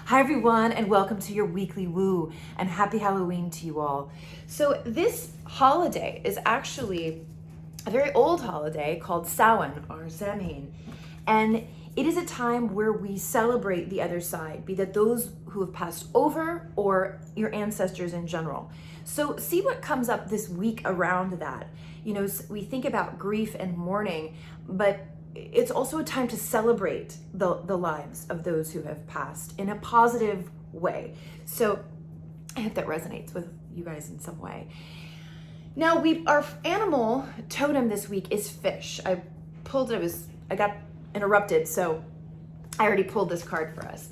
Hi everyone, and welcome to your weekly woo, and happy Halloween to you all. So this holiday is actually a very old holiday called Samhain or Samhain, and it is a time where we celebrate the other side, be that those who have passed over or your ancestors in general. So see what comes up this week around that. You know, we think about grief and mourning, but it's also a time to celebrate the lives of those who have passed in a positive way. So I hope that resonates with you guys in some way. Now our animal totem this week is fish. I got interrupted, so I already pulled this card for us.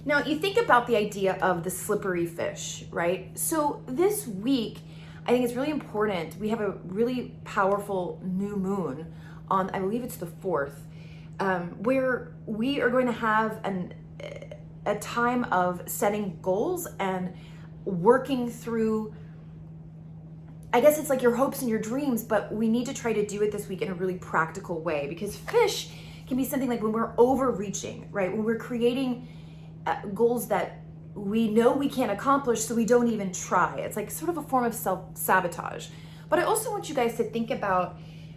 Now you think about the idea of the slippery fish, right? So this week, I think it's really important. We have a really powerful new moon on, I believe it's the 4th, where we are going to have a time of setting goals and working through, I guess it's like your hopes and your dreams, but we need to try to do it this week in a really practical way, because fish can be something like when we're overreaching, right? When we're creating goals that we know we can't accomplish, so we don't even try. It's like sort of a form of self-sabotage. But I also want you guys to think about,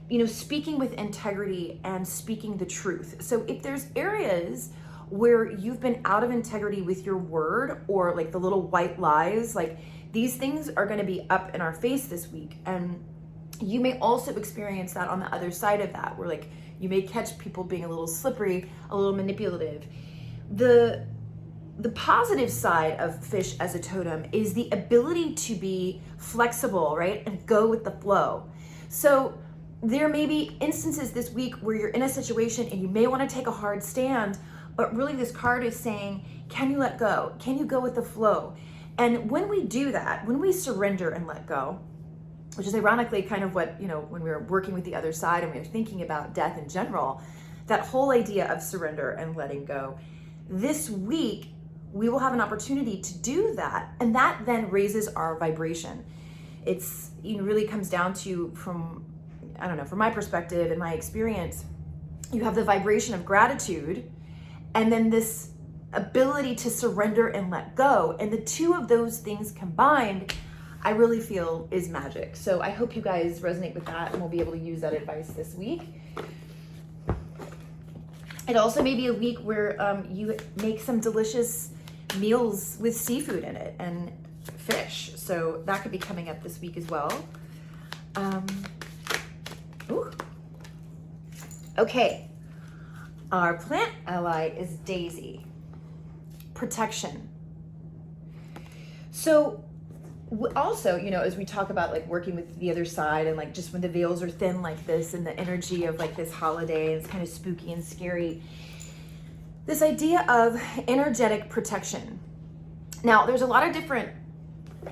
you know, speaking with integrity and speaking the truth. So if there's areas where you've been out of integrity with your word, or like the little white lies, like these things are going to be up in our face this week. And you may also experience that on the other side of that, where like you may catch people being a little slippery, a little manipulative. The positive side of fish as a totem is the ability to be flexible, right? And go with the flow. So there may be instances this week where you're in a situation and you may want to take a hard stand, but really this card is saying, can you let go? Can you go with the flow? And when we do that, when we surrender and let go, which is ironically kind of what, you know, when we were working with the other side and we were thinking about death in general, that whole idea of surrender and letting go. This week, we will have an opportunity to do that, and that then raises our vibration. It's, you know, really comes down to, from my perspective and my experience, you have the vibration of gratitude and then this ability to surrender and let go. And the two of those things combined, I really feel is magic. So I hope you guys resonate with that and we'll be able to use that advice this week. It also may be a week where you make some delicious meals with seafood in it and fish. So that could be coming up this week as well. Okay, our plant ally is Daisy. Protection. So also, you know, as we talk about like working with the other side and like just when the veils are thin like this and the energy of like this holiday, it's kind of spooky and scary. This idea of energetic protection. Now, there's a lot of different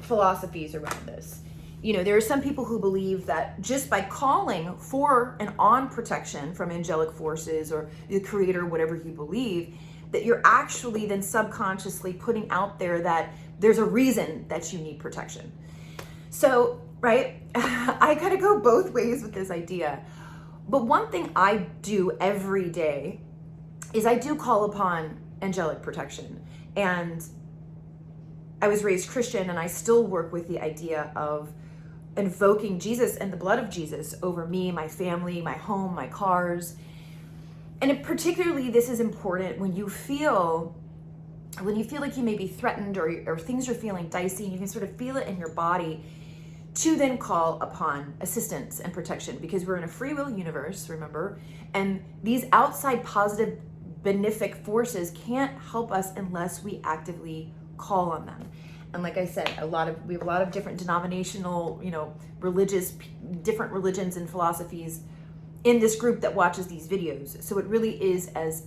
philosophies around this. You know, there are some people who believe that just by calling for and on protection from angelic forces or the creator, whatever you believe, that you're actually then subconsciously putting out there that there's a reason that you need protection. So, right, I kind of go both ways with this idea. But one thing I do every day is I do call upon angelic protection. And I was raised Christian, and I still work with the idea of invoking Jesus and the blood of Jesus over me, my family, my home, my cars. And particularly this is important when you feel like you may be threatened or things are feeling dicey, and you can sort of feel it in your body, to then call upon assistance and protection, because we're in a free will universe, remember, and these outside positive benefic forces can't help us unless we actively call on them. And like I said, we have a lot of different denominational, you know, different religions and philosophies in this group that watches these videos. So it really is as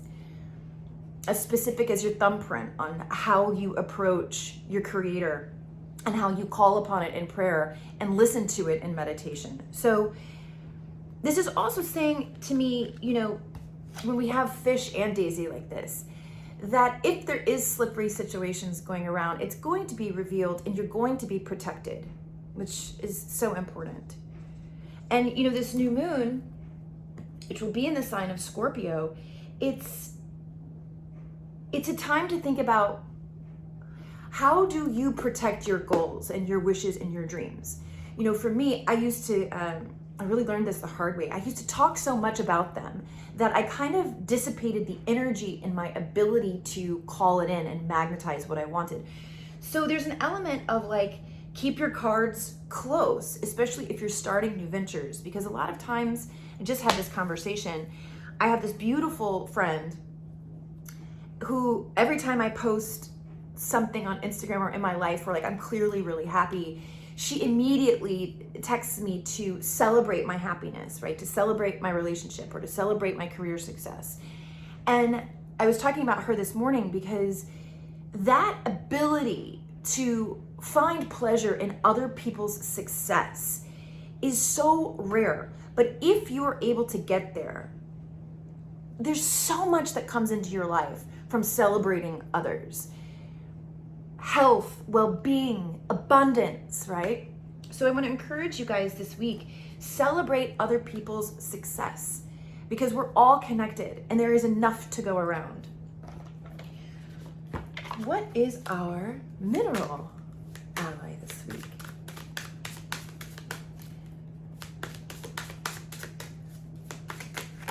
specific as your thumbprint on how you approach your creator and how you call upon it in prayer and listen to it in meditation. So this is also saying to me, you know, when we have fish and Daisy like this, that if there is slippery situations going around, it's going to be revealed and you're going to be protected, which is so important. And you know, this new moon, which will be in the sign of Scorpio, it's a time to think about How do you protect your goals and your wishes and your dreams? You know, for me, I really learned this the hard way. I used to talk so much about them that I kind of dissipated the energy in my ability to call it in and magnetize what I wanted. So there's an element of like, keep your cards close, especially if you're starting new ventures, because a lot of times, I just had this conversation, I have this beautiful friend who every time I post something on Instagram or in my life where like I'm clearly really happy, she immediately texts me to celebrate my happiness, right? To celebrate my relationship or to celebrate my career success. And I was talking about her this morning because that ability to find pleasure in other people's success is so rare. But if you're able to get there, there's so much that comes into your life from celebrating others. Health, well-being, abundance, right? So I want to encourage you guys this week, celebrate other people's success because we're all connected and there is enough to go around. What is our mineral ally this week?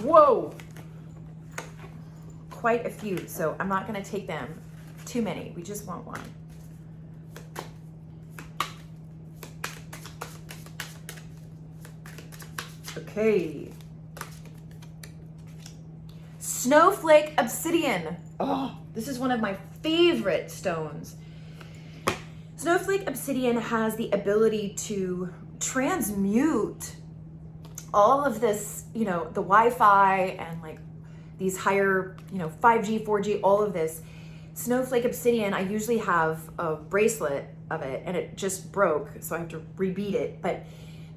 Whoa! Quite a few, so I'm not going to take them too many. We just want one. Okay. Snowflake obsidian. Oh, this is one of my favorite stones. Snowflake obsidian has the ability to transmute all of this, you know, the Wi-Fi and like these higher, you know, 5G, 4G, all of this. Snowflake obsidian, I usually have a bracelet of it and it just broke, so I have to rebeat it. But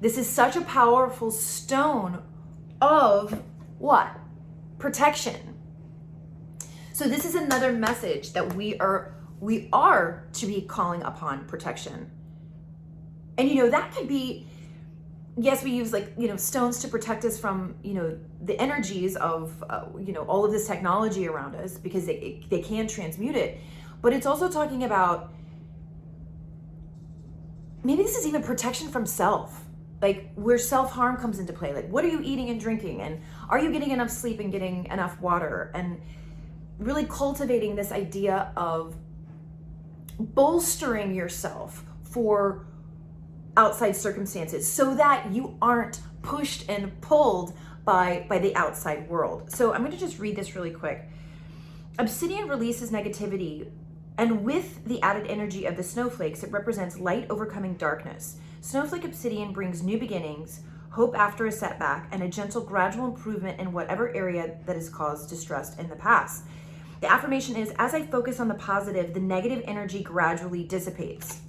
this is such a powerful stone of what? Protection. So this is another message that we are to be calling upon protection. And you know, that could be, yes, we use like, you know, stones to protect us from, you know, the energies of, you know, all of this technology around us because they can transmute it. But it's also talking about, maybe this is even protection from self, like where self-harm comes into play. Like, what are you eating and drinking? And are you getting enough sleep and getting enough water? And really cultivating this idea of bolstering yourself for outside circumstances so that you aren't pushed and pulled by the outside world. So I'm going to just read this really quick. Obsidian releases negativity, and with the added energy of the snowflakes, it represents light overcoming darkness. Snowflake obsidian brings new beginnings, hope after a setback, and a gentle gradual improvement in whatever area that has caused distress in the past. The affirmation is, as I focus on the positive, the negative energy gradually dissipates.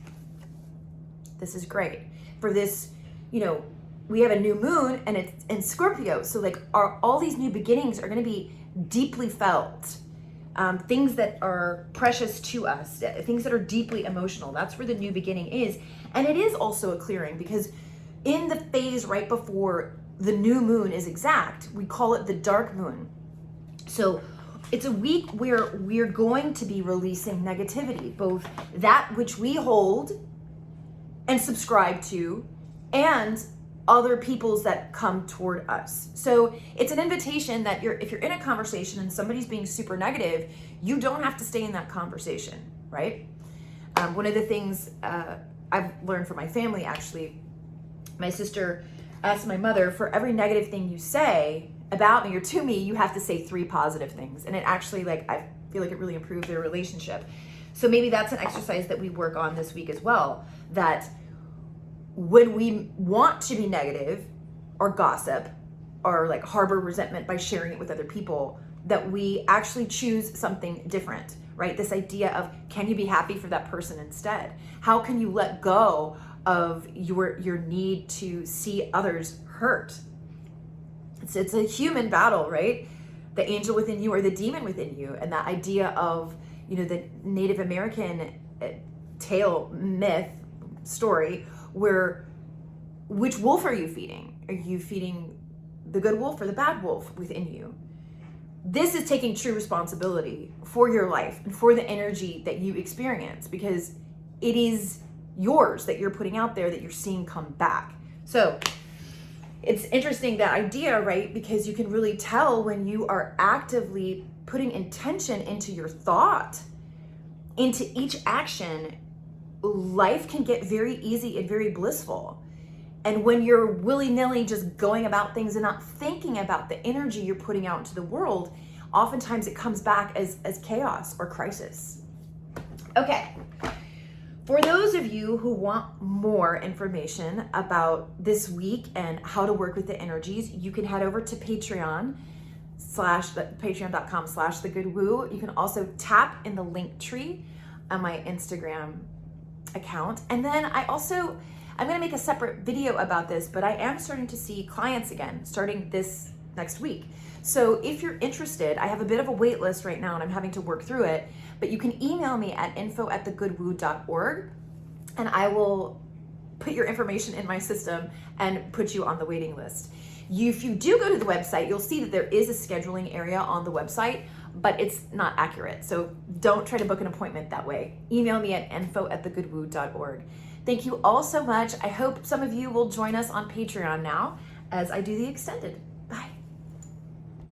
This is great. For this, you know, we have a new moon and it's in Scorpio. So like all these new beginnings are going to be deeply felt. Things that are precious to us, things that are deeply emotional. That's where the new beginning is. And it is also a clearing because in the phase right before the new moon is exact, we call it the dark moon. So it's a week where we're going to be releasing negativity, both that which we hold and subscribe to, and other people's that come toward us. So it's an invitation that if you're in a conversation and somebody's being super negative, you don't have to stay in that conversation, right? One of the things I've learned from my family, actually, my sister asked my mother, for every negative thing you say about me or to me, you have to say 3 positive things. And it actually, like, I feel like it really improved their relationship. So maybe that's an exercise that we work on this week as well, that when we want to be negative or gossip or like harbor resentment by sharing it with other people, that we actually choose something different, right? This idea of, can you be happy for that person instead? How can you let go of your need to see others hurt? It's a human battle, right? The angel within you or the demon within you. And that idea of, you know, the Native American tale, myth, story, where which wolf are you feeding? Are you feeding the good wolf or the bad wolf within you? this is taking true responsibility for your life and for the energy that you experience, because it is yours that you're putting out there that you're seeing come back. So it's interesting, that idea, right? Because you can really tell when you are actively putting intention into your thought, into each action, life can get very easy and very blissful. And when you're willy-nilly just going about things and not thinking about the energy you're putting out into the world, oftentimes it comes back as chaos or crisis. Okay. For those of you who want more information about this week and how to work with the energies, you can head over to patreon.com/thegoodwoo. You can also tap in the link tree on my Instagram account. And then I'm going to make a separate video about this, but I am starting to see clients again starting this next week. So if you're interested, I have a bit of a wait list right now and I'm having to work through it, but you can email me at info@thegoodwoo.org and I will put your information in my system and put you on the waiting list. If you do go to the website, you'll see that there is a scheduling area on the website, but it's not accurate. So don't try to book an appointment that way. Email me at info@thegoodwoo.org. Thank you all so much. I hope some of you will join us on Patreon now as I do the extended.